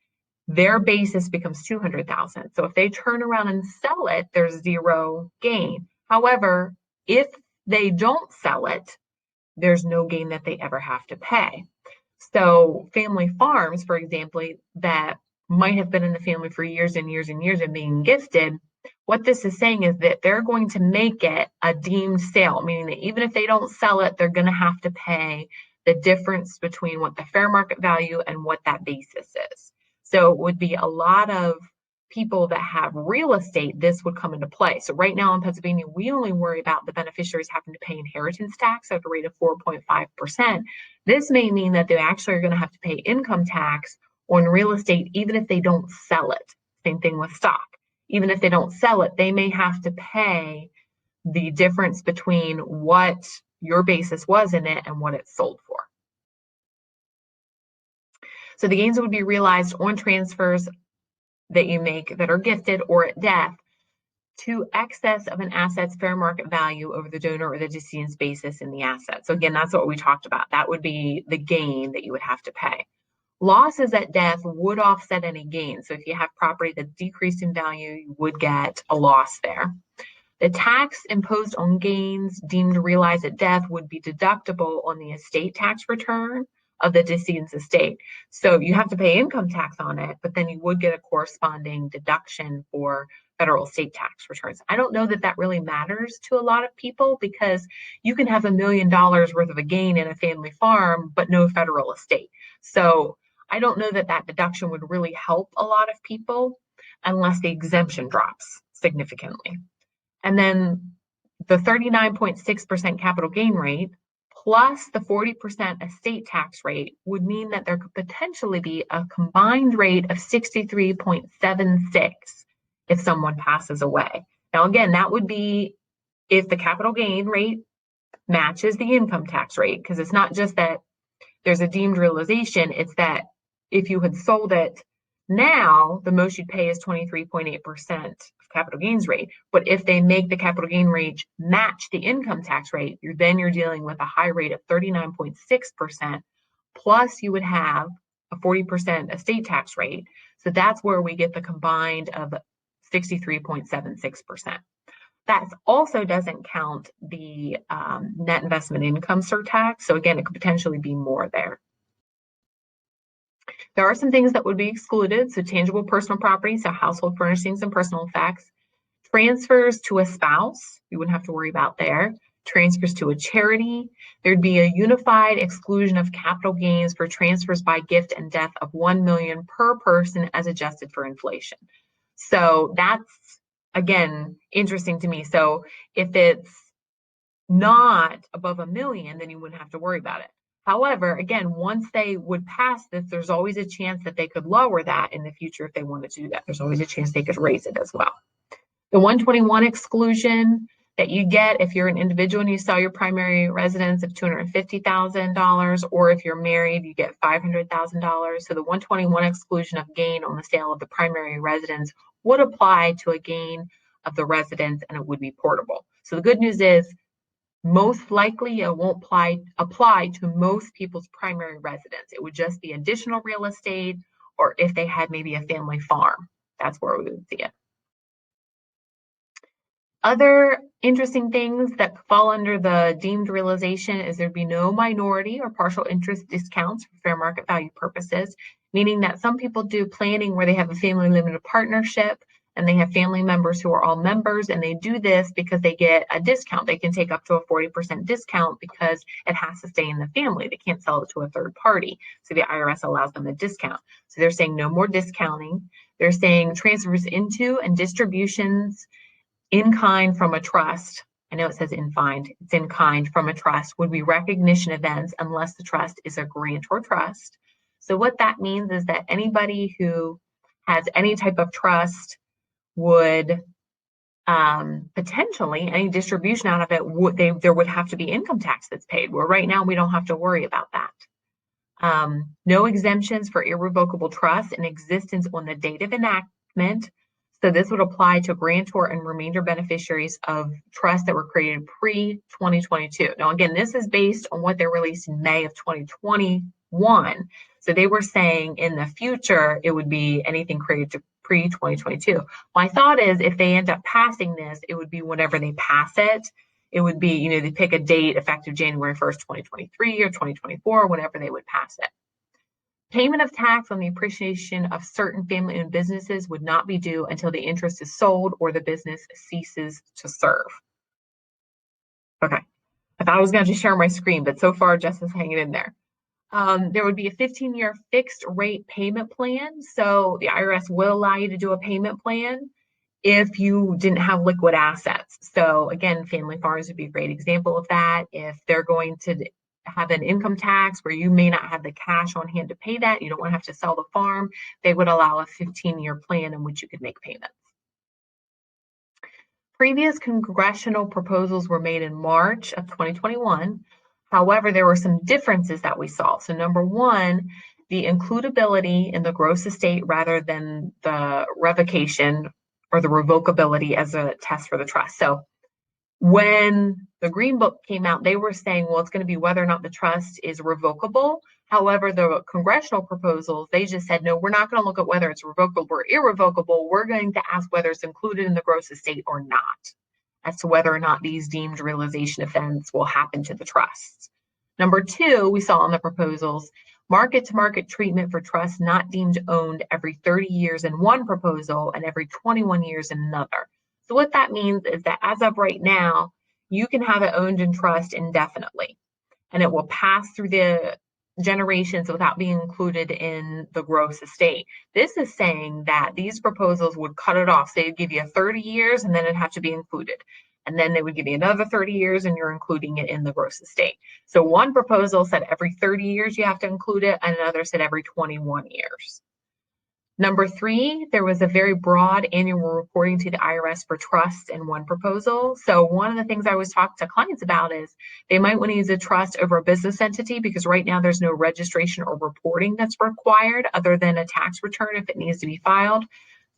their basis becomes $200,000. So if they turn around and sell it, there's zero gain. However, if they don't sell it, there's no gain that they ever have to pay. So family farms, for example, that might have been in the family for years and years and years and being gifted, what this is saying is that they're going to make it a deemed sale, meaning that even if they don't sell it, they're going to have to pay the difference between what the fair market value and what that basis is. So it would be a lot of people that have real estate, this would come into play. So right now in Pennsylvania, we only worry about the beneficiaries having to pay inheritance tax at a rate of 4.5%. This may mean that they actually are going to have to pay income tax on real estate, even if they don't sell it. Same thing with stock. Even if they don't sell it, they may have to pay the difference between what your basis was in it and what it's sold for. So the gains would be realized on transfers that you make that are gifted or at death to excess of an asset's fair market value over the donor or the decedent's basis in the asset. So again, that's what we talked about. That would be the gain that you would have to pay. Losses at death would offset any gain. So if you have property that decreased in value, you would get a loss there. The tax imposed on gains deemed realized at death would be deductible on the estate tax return of the decedent's estate. So you have to pay income tax on it, but then you would get a corresponding deduction for federal estate tax returns. I don't know that that really matters to a lot of people because you can have $1 million worth of a gain in a family farm, but no federal estate. So I don't know that that deduction would really help a lot of people unless the exemption drops significantly. And then the 39.6% capital gain rate plus the 40% estate tax rate would mean that there could potentially be a combined rate of 63.76 if someone passes away. Now, again, that would be if the capital gain rate matches the income tax rate, because it's not just that there's a deemed realization, it's that if you had sold it now, the most you'd pay is 23.8% capital gains rate. But if they make the capital gain rate match the income tax rate, you're dealing with a high rate of 39.6%, plus you would have a 40% estate tax rate. So that's where we get the combined of 63.76%. That also doesn't count the net investment income surtax. So again, it could potentially be more there. There are some things that would be excluded. So tangible personal property, so household furnishings and personal effects. Transfers to a spouse, you wouldn't have to worry about there. Transfers to a charity. There'd be a unified exclusion of capital gains for transfers by gift and death of $1 million per person as adjusted for inflation. So that's, again, interesting to me. So if it's not above $1 million, then you wouldn't have to worry about it. However, again, once they would pass this, there's always a chance that they could lower that in the future if they wanted to do that. There's always a chance they could raise it as well. The 121 exclusion that you get if you're an individual and you sell your primary residence of $250,000, or if you're married, you get $500,000. So the 121 exclusion of gain on the sale of the primary residence would apply to a gain of the residence, and it would be portable. So the good news is most likely it won't apply to most people's primary residence. It would just be additional real estate, or if they had maybe a family farm, that's where we would see it. Other interesting things that fall under the deemed realization is there'd be no minority or partial interest discounts for fair market value purposes, meaning that some people do planning where they have a family limited partnership and they have family members who are all members, and they do this because they get a discount. They can take up to a 40% discount because it has to stay in the family. They can't sell it to a third party. So the IRS allows them a discount. So they're saying no more discounting. They're saying transfers into and distributions in kind from a trust. I know it says in kind, it's in kind from a trust would be recognition events unless the trust is a grantor trust. So what that means is that anybody who has any type of trust would potentially, any distribution out of it, there would have to be income tax that's paid, where right now we don't have to worry about that. No exemptions for irrevocable trust in existence on the date of enactment. So this would apply to grantor and remainder beneficiaries of trusts that were created pre-2022. Now, again, this is based on what they released in May of 2021. So they were saying in the future, it would be anything created to pre-2022. My thought is if they end up passing this, it would be whenever they pass it. It would be, they pick a date effective January 1st, 2023 or 2024, whenever they would pass it. Payment of tax on the appreciation of certain family-owned businesses would not be due until the interest is sold or the business ceases to serve. Okay, I thought I was going to share my screen, but so far Jess is hanging in there. There would be a 15-year fixed rate payment plan. So the IRS will allow you to do a payment plan if you didn't have liquid assets. So again, family farms would be a great example of that. If they're going to have an income tax where you may not have the cash on hand to pay that, you don't want to have to sell the farm, they would allow a 15-year plan in which you could make payments. Previous congressional proposals were made in March of 2021. However, there were some differences that we saw. So number one, the includability in the gross estate rather than the revocation or the revocability as a test for the trust. So when the Green Book came out, they were saying, well, it's going to be whether or not the trust is revocable. However, the congressional proposals, they just said, no, we're not going to look at whether it's revocable or irrevocable. We're going to ask whether it's included in the gross estate or not, as to whether or not these deemed realization events will happen to the trusts. Number two, we saw in the proposals, market-to-market treatment for trusts not deemed owned every 30 years in one proposal and every 21 years in another. So what that means is that as of right now, you can have it owned in trust indefinitely, and it will pass through the generations without being included in the gross estate. This is saying that these proposals would cut it off. So they'd give you 30 years and then it'd have to be included. And then they would give you another 30 years and you're including it in the gross estate. So one proposal said every 30 years you have to include it, and another said every 21 years. Number three, there was a very broad annual reporting to the IRS for trusts in one proposal. So one of the things I always talk to clients about is they might want to use a trust over a business entity because right now there's no registration or reporting that's required other than a tax return if it needs to be filed.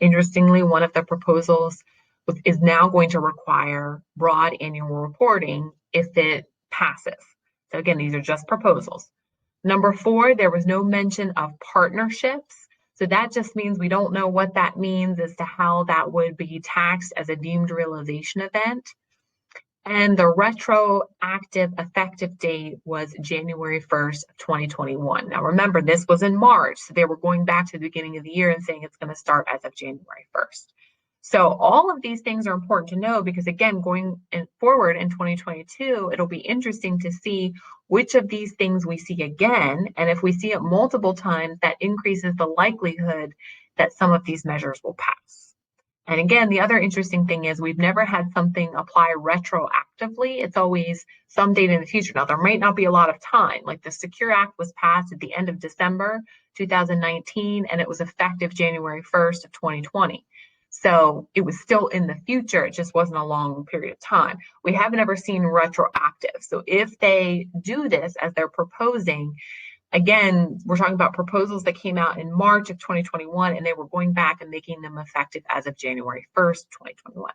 Interestingly, one of the proposals is now going to require broad annual reporting if it passes. So again, these are just proposals. Number four, there was no mention of partnerships. So that just means we don't know what that means as to how that would be taxed as a deemed realization event. And the retroactive effective date was January 1st, 2021. Now remember, this was in March, so they were going back to the beginning of the year and saying it's going to start as of January 1st. So all of these things are important to know because again, going forward in 2022, it'll be interesting to see which of these things we see again. And if we see it multiple times, that increases the likelihood that some of these measures will pass. And again, the other interesting thing is we've never had something apply retroactively. It's always some date in the future. Now, there might not be a lot of time. Like the Secure Act was passed at the end of December 2019, and it was effective January 1st of 2020. So it was still in the future. It just wasn't a long period of time. We haven't ever seen retroactive. So if they do this as they're proposing, again, we're talking about proposals that came out in March of 2021, and they were going back and making them effective as of January 1st, 2021.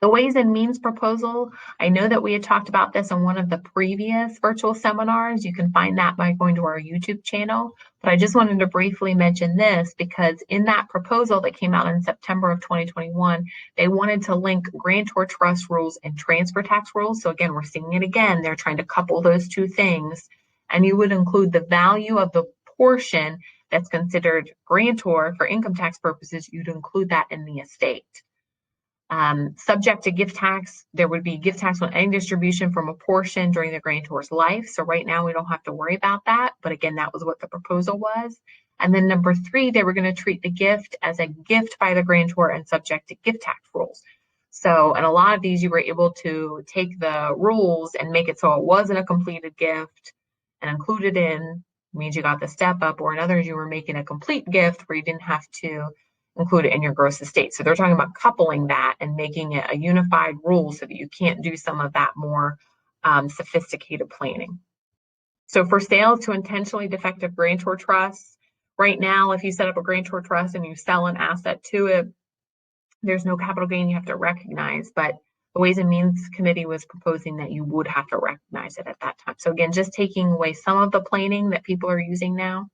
The Ways and Means proposal, I know that we had talked about this in one of the previous virtual seminars. You can find that by going to our YouTube channel. But I just wanted to briefly mention this because in that proposal that came out in September of 2021, they wanted to link grantor trust rules and transfer tax rules. So again, we're seeing it again. They're trying to couple those two things. And you would include the value of the portion that's considered grantor for income tax purposes. You'd include that in the estate. Subject to gift tax, there would be gift tax on any distribution from a portion during the grantor's life. So right now we don't have to worry about that. But again, that was what the proposal was. And then number three, they were going to treat the gift as a gift by the grantor and subject to gift tax rules. So in a lot of these, you were able to take the rules and make it so it wasn't a completed gift and include it in, means you got the step up, or in others, you were making a complete gift where you didn't have to include it in your gross estate. So they're talking about coupling that and making it a unified rule so that you can't do some of that more sophisticated planning. So for sales to intentionally defective grantor trusts, right now, if you set up a grantor trust and you sell an asset to it, there's no capital gain you have to recognize, but the Ways and Means Committee was proposing that you would have to recognize it at that time. So again, just taking away some of the planning that people are using now.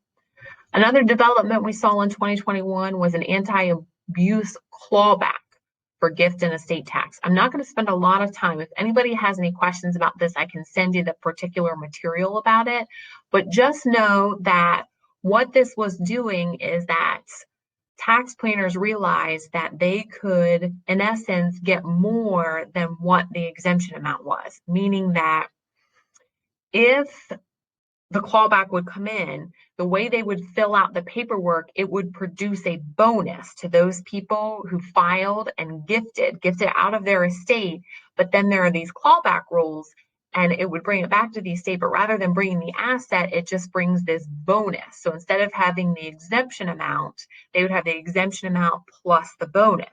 Another development we saw in 2021 was an anti-abuse clawback for gift and estate tax. I'm not going to spend a lot of time. If anybody has any questions about this, I can send you the particular material about it. But just know that what this was doing is that tax planners realized that they could, in essence, get more than what the exemption amount was, meaning that if the clawback would come in, the way they would fill out the paperwork, it would produce a bonus to those people who filed and gifted out of their estate. But then there are these clawback rules and it would bring it back to the estate. But rather than bringing the asset, it just brings this bonus. So instead of having the exemption amount, they would have the exemption amount plus the bonus.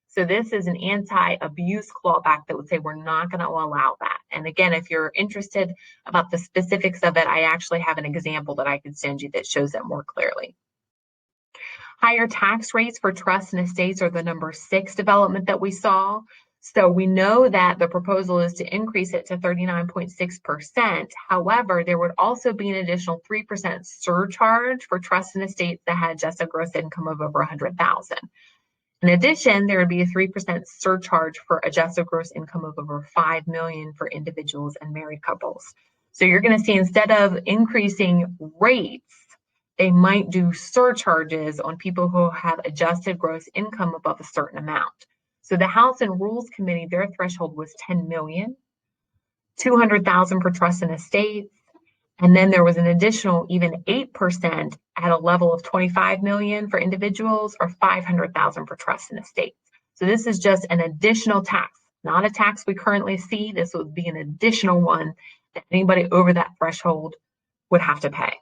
So this is an anti-abuse clawback that would say we're not going to allow that. And again, if you're interested about the specifics of it, I actually have an example that I could send you that shows it more clearly. Higher tax rates for trusts and estates are the number 6 development that we saw. So we know that the proposal is to increase it to 39.6%. However, there would also be an additional 3% surcharge for trusts and estates that had adjusted gross income of over 100,000. In addition, there would be a 3% surcharge for adjusted gross income of over 5 million for individuals and married couples. So you're going to see instead of increasing rates, they might do surcharges on people who have adjusted gross income above a certain amount. So the House and Rules Committee, their threshold was 10 million, 200,000 for trusts and estates, and then there was an additional even 8% at a level of 25 million for individuals or 500,000 for trusts and estates. So this is just an additional tax, not a tax we currently see. This would be an additional one that anybody over that threshold would have to pay.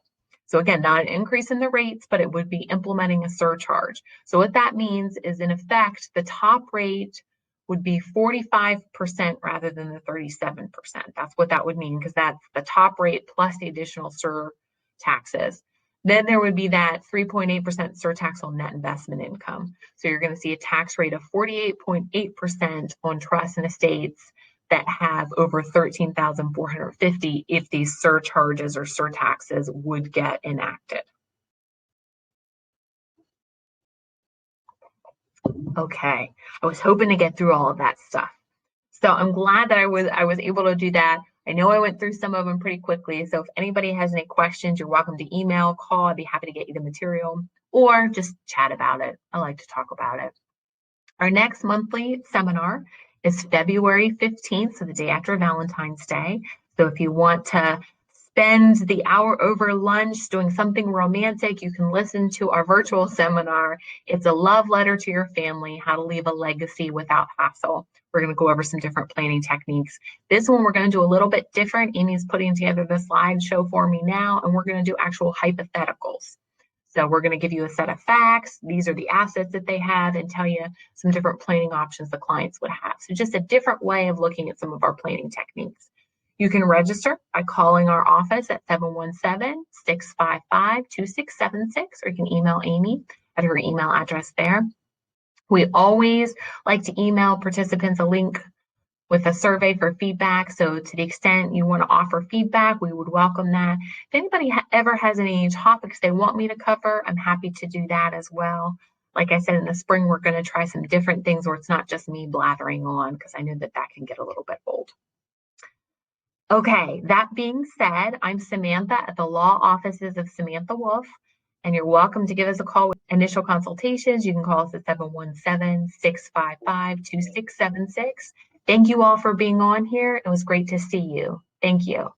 So again, not an increase in the rates, but it would be implementing a surcharge. So what that means is, in effect, the top rate would be 45% rather than the 37%. That's what that would mean, because that's the top rate plus the additional surtaxes. Then there would be that 3.8% surtax on net investment income. So you're going to see a tax rate of 48.8% on trusts and estates that have over 13,450 if these surcharges or surtaxes would get enacted. Okay, I was hoping to get through all of that stuff. So I'm glad that I was able to do that. I know I went through some of them pretty quickly. So if anybody has any questions, you're welcome to email, call. I'd be happy to get you the material or just chat about it. I like to talk about it. Our next monthly seminar is February 15th, so the day after Valentine's Day. So if you want to spend the hour over lunch doing something romantic, you can listen to our virtual seminar. It's a love letter to your family, how to leave a legacy without hassle. We're going to go over some different planning techniques. This one we're going to do a little bit different. Amy's putting together the slideshow for me now, and we're going to do actual hypotheticals. So we're going to give you a set of facts. These are the assets that they have, and tell you some different planning options the clients would have. So just a different way of looking at some of our planning techniques. You can register by calling our office at 717-655-2676, or you can email Amy at her email address there. We always like to email participants a link with a survey for feedback. So to the extent you want to offer feedback, we would welcome that. If anybody ever has any topics they want me to cover, I'm happy to do that as well. Like I said, in the spring, we're going to try some different things where it's not just me blathering on, because I know that that can get a little bit old. Okay, that being said, I'm Samantha at the law offices of Samantha Wolfe, and you're welcome to give us a call with initial consultations. You can call us at 717-655-2676. Thank you all for being on here. It was great to see you. Thank you.